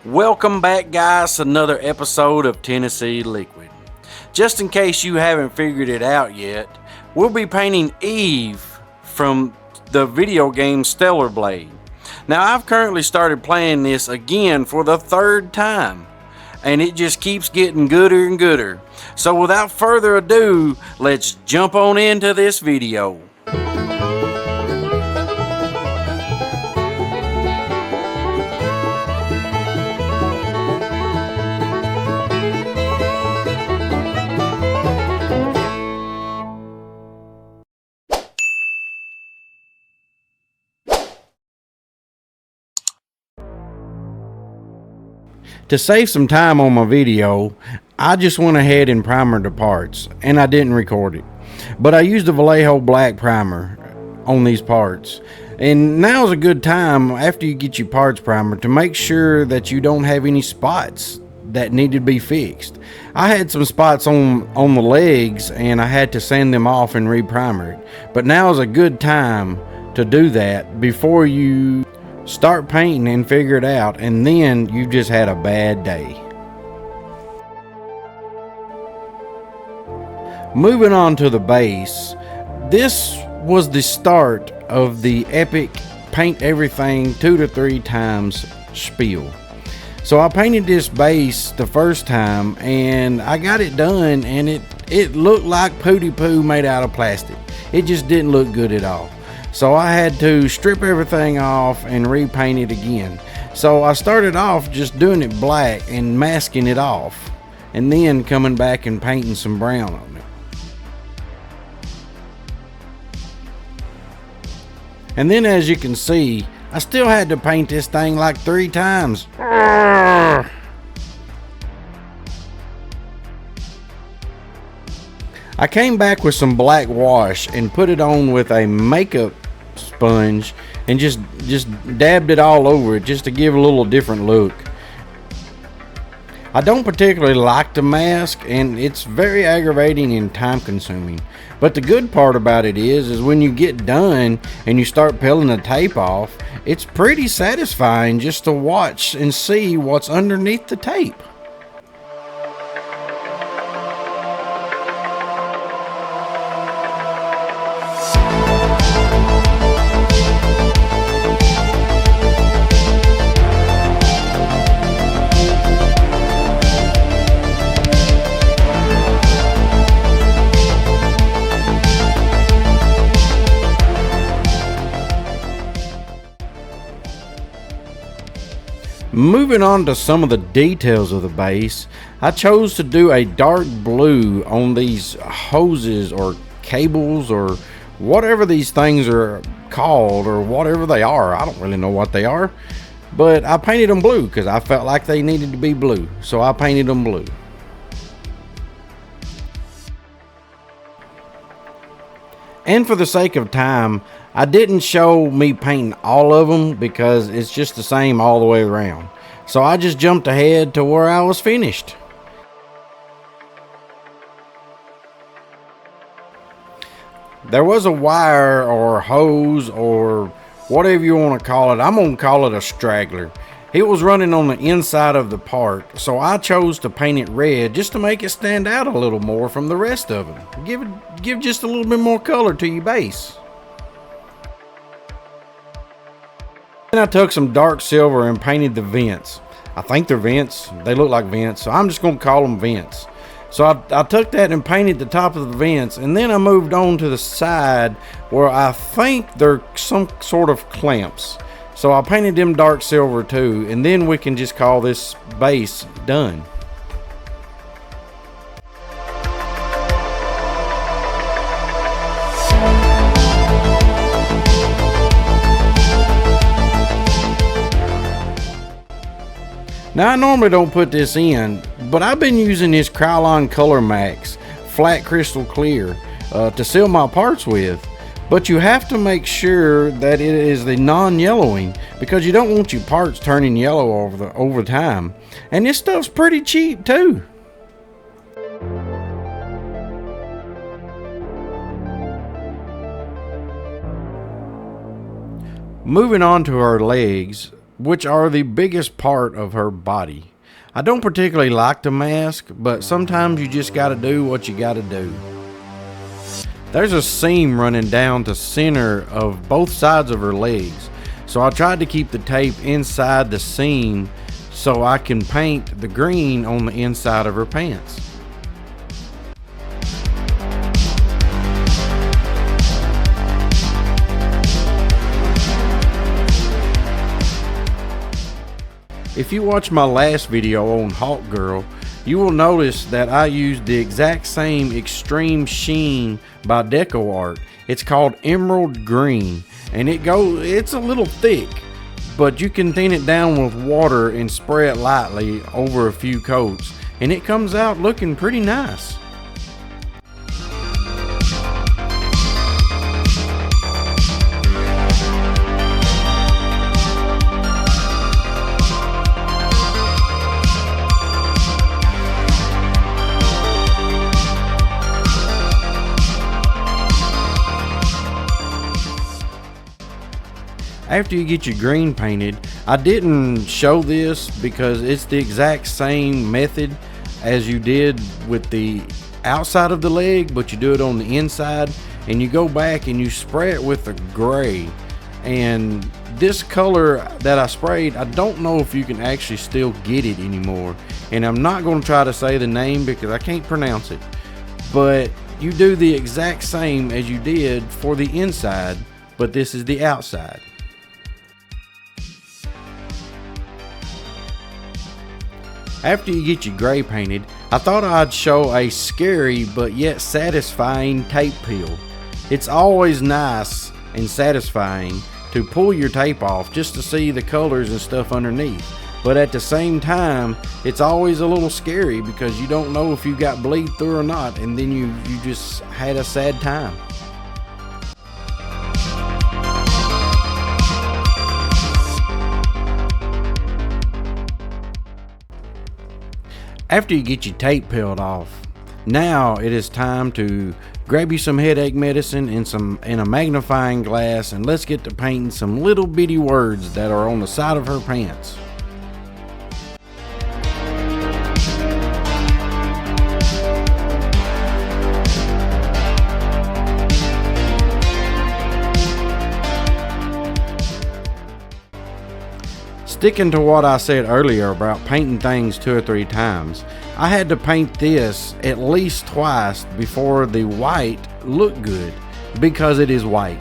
Welcome back, guys, to another episode of Tennessee Liquid. Just in case you haven't figured it out yet, we'll be painting Eve from the video game Stellar Blade. Now, I've currently started playing this again for the third time, and it just keeps getting gooder and gooder. So without further ado, let's jump on into this video. To save some time on my video, I just went ahead and primered the parts, and I didn't record it. But I used the Vallejo black primer on these parts. And now's a good time, after you get your parts primered, to make sure that you don't have any spots that need to be fixed. I had some spots on the legs, and I had to sand them off and re-primer it. But now is a good time to do that before you start painting and figure it out, and then you just had a bad day. Moving on to the base, this was the start of the epic paint everything 2 to 3 times spiel. So I painted this base the first time and I got it done, and it looked like pooty poo made out of plastic. It just didn't look good at all. So I had to strip everything off and repaint it again. So I started off just doing it black and masking it off, and then coming back and painting some brown on it. And then, as you can see, I still had to paint this thing like 3 times. I came back with some black wash and put it on with a makeup sponge and just dabbed it all over it just to give a little different look. I don't particularly like the mask, and it's very aggravating and time consuming. But the good part about it is when you get done and you start peeling the tape off, it's pretty satisfying just to watch and see what's underneath the tape. Moving on to some of the details of the base, I chose to do a dark blue on these hoses or cables or whatever these things are called, or whatever they are. I don't really know what they are, but I painted them blue because I felt like they needed to be blue, so I painted them blue. And for the sake of time, I didn't show me painting all of them because it's just the same all the way around. So I just jumped ahead to where I was finished. There was a wire or hose or whatever you want to call it. I'm going to call it a straggler. It was running on the inside of the part, so I chose to paint it red just to make it stand out a little more from the rest of it. Give just a little bit more color to your base. Then I took some dark silver and painted the vents. I think they're vents. They look like vents, so I'm just going to call them vents. So I took that and painted the top of the vents, and then I moved on to the side where I think they're some sort of clamps. So I painted them dark silver too, and then we can just call this base done. Now, I normally don't put this in, but I've been using this Krylon Color Max flat crystal clear to seal my parts with. But you have to make sure that it is the non-yellowing, because you don't want your parts turning yellow over time. And this stuff's pretty cheap too. Moving on to our legs, which are the biggest part of her body. I don't particularly like the mask, but sometimes you just gotta do what you gotta do. There's a seam running down the center of both sides of her legs, so I tried to keep the tape inside the seam so I can paint the green on the inside of her pants. If you watch my last video on Hawk Girl, you will notice that I used the exact same extreme sheen by DecoArt. It's called Emerald Green, and it's a little thick, but you can thin it down with water and spray it lightly over a few coats, and it comes out looking pretty nice. After you get your green painted, I didn't show this because it's the exact same method as you did with the outside of the leg, but you do it on the inside, and you go back and you spray it with a gray. And this color that I sprayed, I don't know if you can actually still get it anymore, and I'm not going to try to say the name because I can't pronounce it, but you do the exact same as you did for the inside, but this is the outside. After you get your gray painted, I thought I'd show a scary but yet satisfying tape peel. It's always nice and satisfying to pull your tape off just to see the colors and stuff underneath. But at the same time, it's always a little scary because you don't know if you got bleed through or not, and then you just had a sad time. After you get your tape peeled off, now it is time to grab you some headache medicine and a magnifying glass, and let's get to painting some little bitty words that are on the side of her pants. Sticking to what I said earlier about painting things 2 or 3 times, I had to paint this at least twice before the white looked good, because it is white.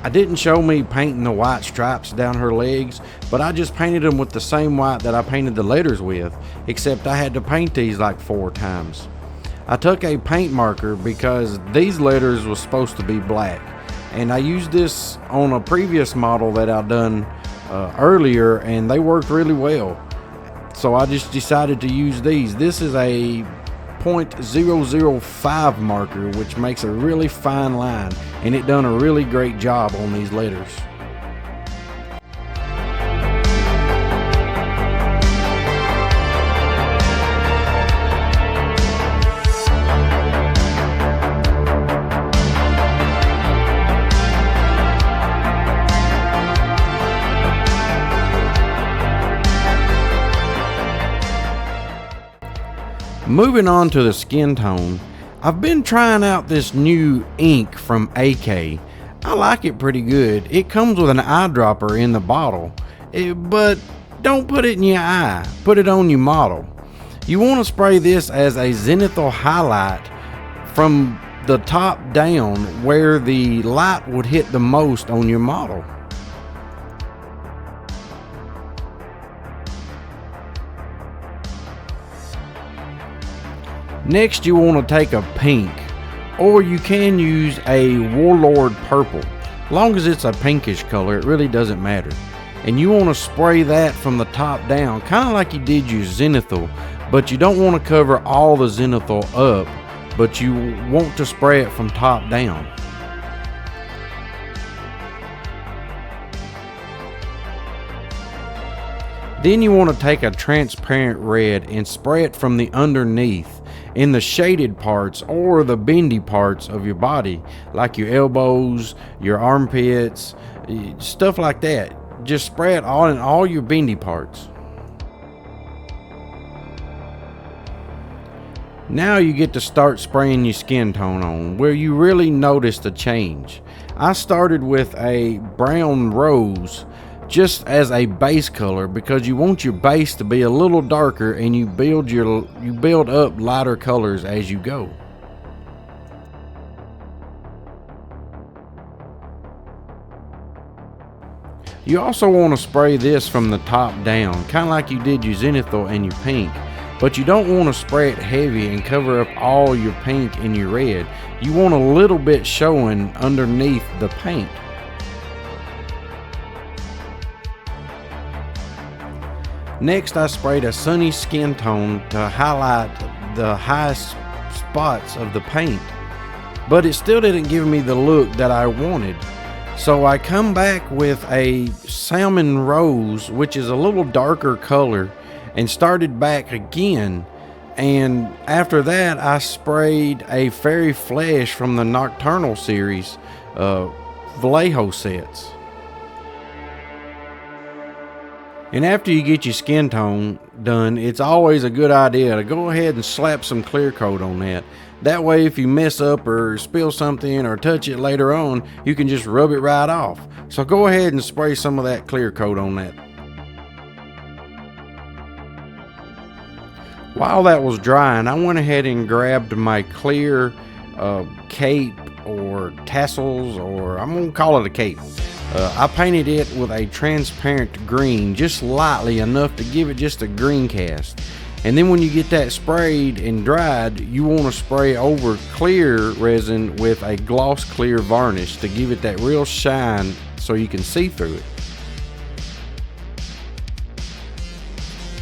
I didn't show me painting the white stripes down her legs, but I just painted them with the same white that I painted the letters with, except I had to paint these like 4 times. I took a paint marker because these letters was supposed to be black, and I used this on a previous model that I done earlier, and they worked really well. So I just decided to use these. This is a .005 marker, which makes a really fine line, and it done a really great job on these letters. Moving on to the skin tone, I've been trying out this new ink from AK. I like it pretty good. It comes with an eyedropper in the bottle, but don't put it in your eye, put it on your model. You want to spray this as a zenithal highlight from the top down where the light would hit the most on your model. Next, you want to take a pink, or you can use a Warlord purple. Long as it's a pinkish color, it really doesn't matter. And you want to spray that from the top down, kind of like you did your zenithal, but you don't want to cover all the zenithal up, but you want to spray it from top down. Then you want to take a transparent red and spray it from the underneath in the shaded parts or the bendy parts of your body, like your elbows, your armpits, stuff like that. Just spray it all in all your bendy parts. Now you get to start spraying your skin tone on, where you really notice the change. I started with a brown rose just as a base color because you want your base to be a little darker, and you build up lighter colors as you go. You also want to spray this from the top down, kind of like you did your zenithal and your pink, but you don't want to spray it heavy and cover up all your pink and your red. You want a little bit showing underneath the paint. Next, I sprayed a sunny skin tone to highlight the highest spots of the paint, but it still didn't give me the look that I wanted. So I come back with a salmon rose, which is a little darker color, and started back again. And after that, I sprayed a fairy flesh from the Nocturnal series, Vallejo sets. And after you get your skin tone done, it's always a good idea to go ahead and slap some clear coat on that. That way, if you mess up or spill something or touch it later on, you can just rub it right off. So go ahead and spray some of that clear coat on that. While that was drying, I went ahead and grabbed my clear cape or tassels, or I'm going to call it a cape. I painted it with a transparent green, just lightly enough to give it just a green cast. And then when you get that sprayed and dried, you want to spray over clear resin with a gloss clear varnish to give it that real shine so you can see through it.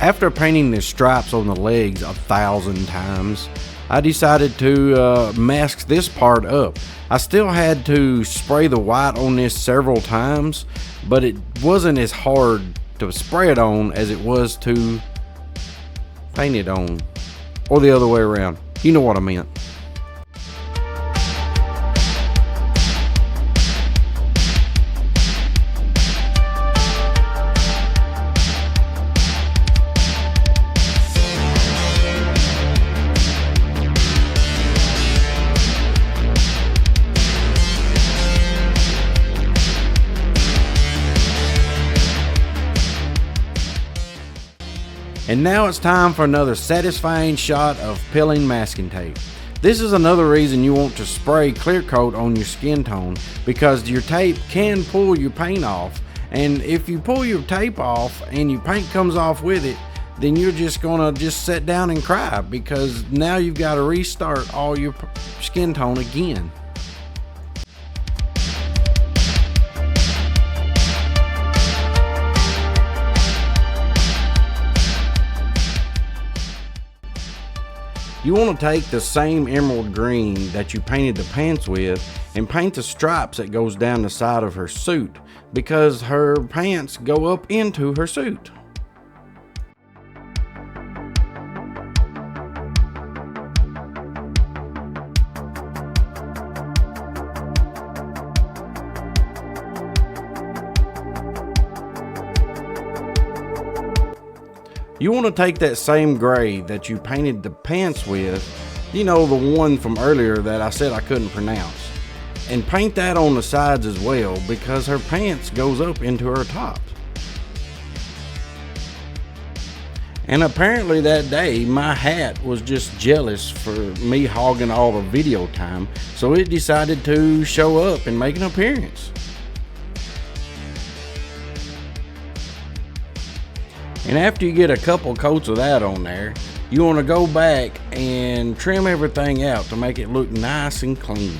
After painting the stripes on the legs 1,000 times, I decided to mask this part up. I still had to spray the white on this several times, but it wasn't as hard to spray it on as it was to paint it on, or the other way around. You know what I meant. And now it's time for another satisfying shot of peeling masking tape. This is another reason you want to spray clear coat on your skin tone, because your tape can pull your paint off, and if you pull your tape off and your paint comes off with it, then you're just gonna sit down and cry, because now you've got to restart all your skin tone again. You want to take the same emerald green that you painted the pants with and paint the stripes that goes down the side of her suit, because her pants go up into her suit. You want to take that same gray that you painted the pants with, you know, the one from earlier that I said I couldn't pronounce, and paint that on the sides as well, because her pants goes up into her top. And apparently that day my hat was just jealous for me hogging all the video time, so it decided to show up and make an appearance. And after you get a couple coats of that on there, you want to go back and trim everything out to make it look nice and clean.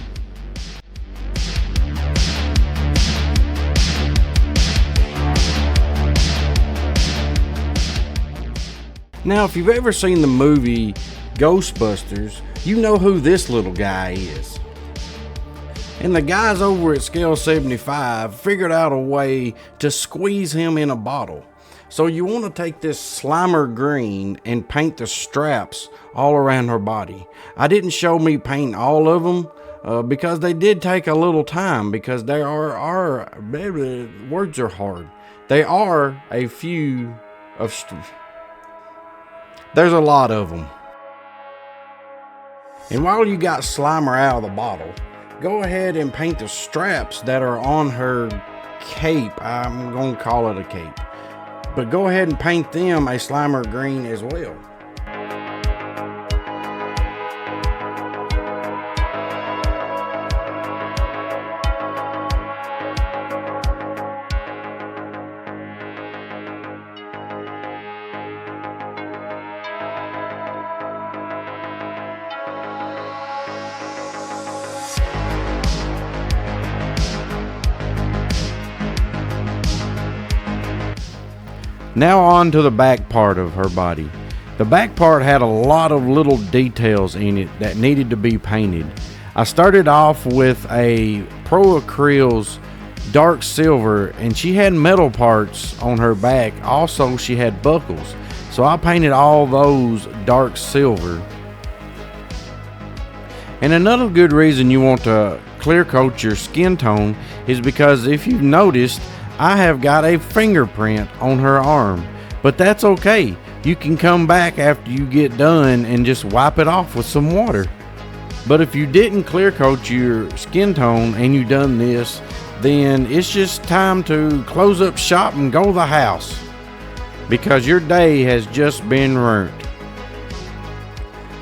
Now, if you've ever seen the movie Ghostbusters, you know who this little guy is. And the guys over at Scale 75 figured out a way to squeeze him in a bottle. So you want to take this Slimer green and paint the straps all around her body. I didn't show me painting all of them because they did take a little time, because there are words are hard. They are a few of... There's a lot of them. And while you got Slimer out of the bottle, go ahead and paint the straps that are on her cape. I'm going to call it a cape. But go ahead and paint them a Slimer green as well. Now on to the back part of her body. The back part had a lot of little details in it that needed to be painted. I started off with a Pro Acrylics dark silver, and she had metal parts on her back. Also, she had buckles. So I painted all those dark silver. And another good reason you want to clear coat your skin tone is because, if you've noticed, I have got a fingerprint on her arm, but that's okay. You can come back after you get done and just wipe it off with some water. But if you didn't clear coat your skin tone and you done this, then it's just time to close up shop and go to the house, because your day has just been ruined.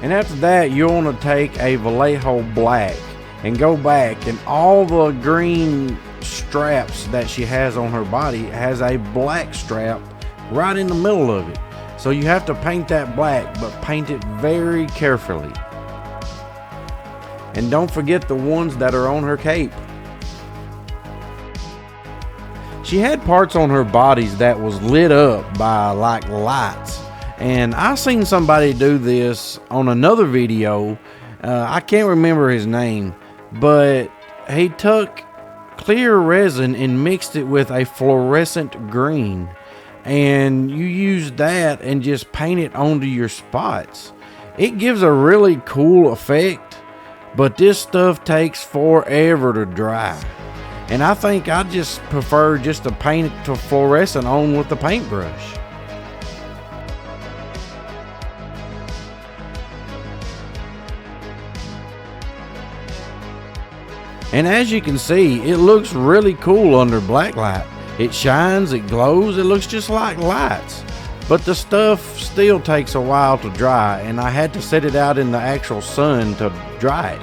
And after that, you want to take a Vallejo black and go back, and all the green straps that she has on her body has a black strap right in the middle of it. So you have to paint that black, but paint it very carefully. And don't forget the ones that are on her cape. She had parts on her bodies that was lit up by like lights, and I seen somebody do this on another video. I can't remember his name, but he took clear resin and mixed it with a fluorescent green, and you use that and just paint it onto your spots. It gives a really cool effect, but this stuff takes forever to dry, and I think I just prefer just to paint it to fluorescent on with the paintbrush. And as you can see, it looks really cool under black light. It shines, it glows, it looks just like lights. But the stuff still takes a while to dry, and I had to set it out in the actual sun to dry it.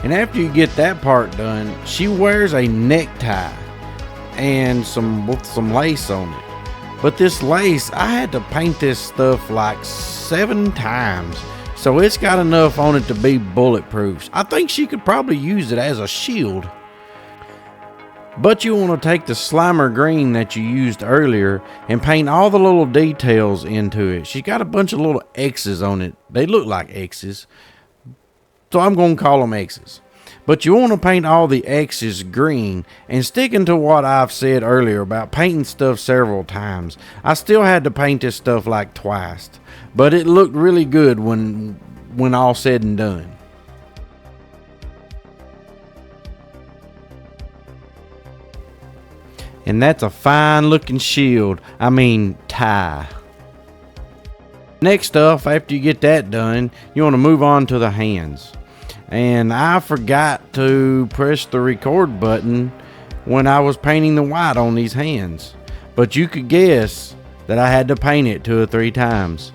And after you get that part done, she wears a necktie and some lace on it. But this lace, I had to paint this stuff like 7 times. So it's got enough on it to be bulletproof. I think she could probably use it as a shield. But you want to take the Slimer green that you used earlier and paint all the little details into it. She's got a bunch of little X's on it. They look like X's, so I'm going to call them X's. But you want to paint all the X's green, and sticking to what I've said earlier about painting stuff several times, I still had to paint this stuff like twice. But it looked really good when all said and done. And that's a fine looking shield. I mean tie. Next up, after you get that done, you want to move on to the hands. and I forgot to press the record button when I was painting the white on these hands. But you could guess that I had to paint it 2 or 3 times.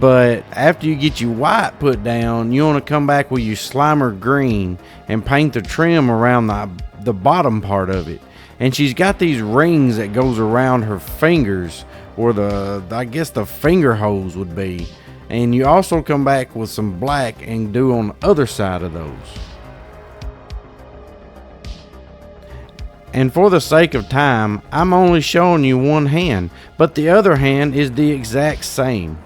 But after you get your white put down, you want to come back with your Slimer green and paint the trim around the bottom part of it. And she's got these rings that goes around her fingers, or I guess the finger holes would be. And you also come back with some black and do on the other side of those. And for the sake of time, I'm only showing you one hand, but the other hand is the exact same.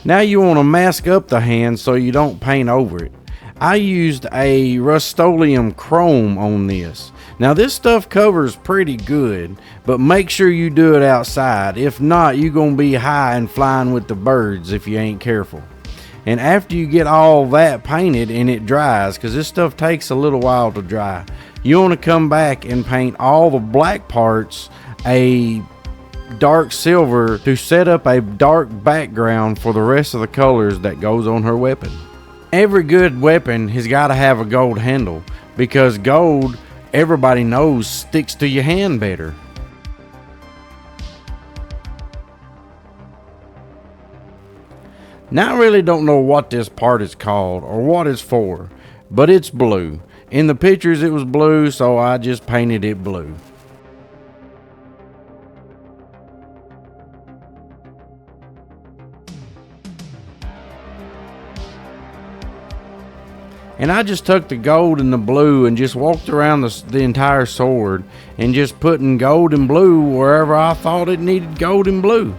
Now you want to mask up the hand so you don't paint over it. I used a Rust-Oleum chrome on this. Now this stuff covers pretty good, but make sure you do it outside. If not, you're going to be high and flying with the birds if you ain't careful. And after you get all that painted and it dries, because this stuff takes a little while to dry, you want to come back and paint all the black parts a dark silver to set up a dark background for the rest of the colors that goes on her weapon. Every good weapon has got to have a gold handle, because gold, everybody knows, sticks to your hand better. Now I really don't know what this part is called or what it's for, but it's blue. In the pictures it was blue, so I just painted it blue. And I just took the gold and the blue and just walked around the entire sword and just putting gold and blue wherever I thought it needed gold and blue.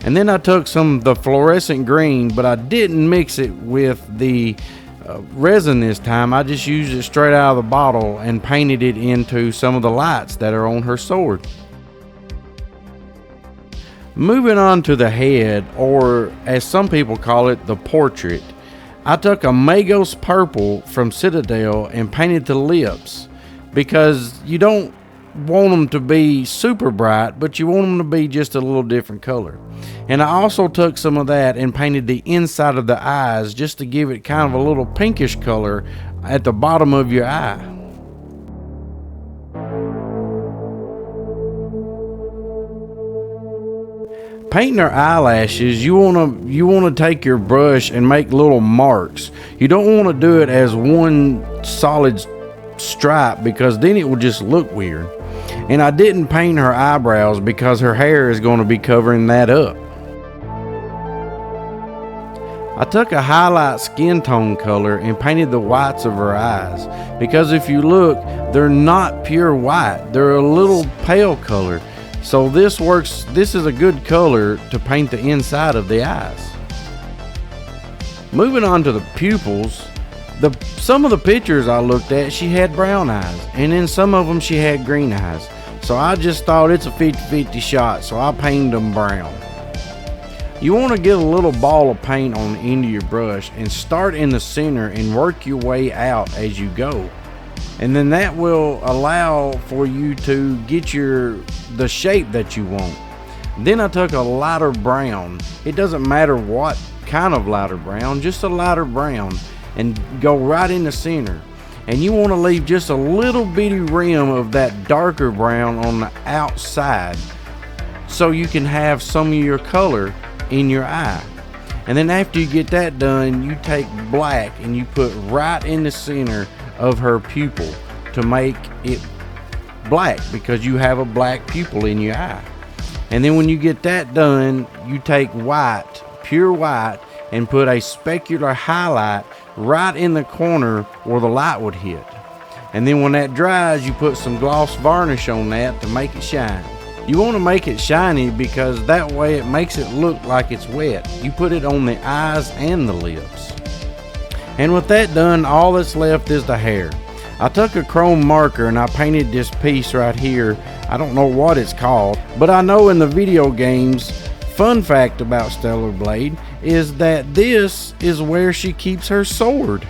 And then I took the fluorescent green, but I didn't mix it with the resin this time. I just used it straight out of the bottle and painted it into some of the lights that are on her sword. Moving on to the head, or as some people call it, the portrait. I took a Magos purple from Citadel and painted the lips, because you don't want them to be super bright, but you want them to be just a little different color. And I also took some of that and painted the inside of the eyes just to give it kind of a little pinkish color at the bottom of your eye. Painting her eyelashes, you want to take your brush and make little marks. You don't want to do it as one solid stripe, because then it will just look weird. And I didn't paint her eyebrows because her hair is going to be covering that up. I took a highlight skin tone color and painted the whites of her eyes, because if you look, they're not pure white, they're a little pale color. So this is a good color to paint the inside of the eyes. Moving on to the pupils, some of the pictures I looked at, she had brown eyes, and in some of them she had green eyes. So I just thought it's a 50-50 shot, so I painted them brown. You want to get a little ball of paint on the end of your brush and start in the center and work your way out as you go. And then that will allow for you to get the shape that you want. Then I took a lighter brown. It doesn't matter what kind of lighter brown, just a lighter brown, and go right in the center. And you want to leave just a little bitty rim of that darker brown on the outside, so you can have some of your color in your eye. And then after you get that done, you take black and you put right in the center of her pupil to make it black, because you have a black pupil in your eye. And then when you get that done, you take white, pure white, and put a specular highlight right in the corner where the light would hit. And then when that dries, you put some gloss varnish on that to make it shine. You want to make it shiny because that way it makes it look like it's wet. You put it on the eyes and the lips. And with that done, all that's left is the hair. I took a chrome marker and I painted this piece right here. I don't know what it's called, but I know in the video games, fun fact about Stellar Blade is that this is where she keeps her sword.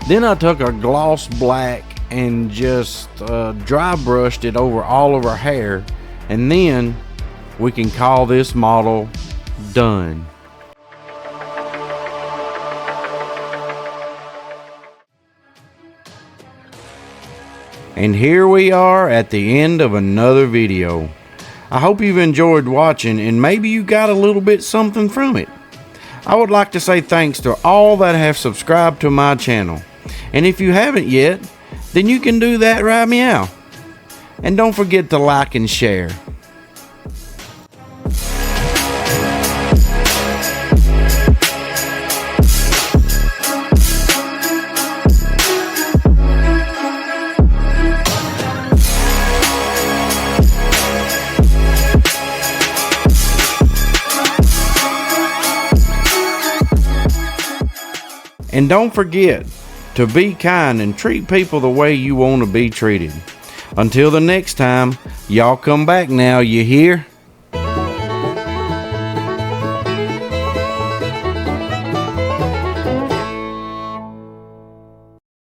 Then I took a gloss black and just dry brushed it over all of her hair, and then we can call this model done. And here we are at the end of another video. I hope you've enjoyed watching and maybe you got a little bit something from it. I would like to say thanks to all that have subscribed to my channel. And if you haven't yet, then you can do that right meow. And don't forget to like and share. And don't forget to be kind and treat people the way you want to be treated. Until the next time, y'all come back now, you hear?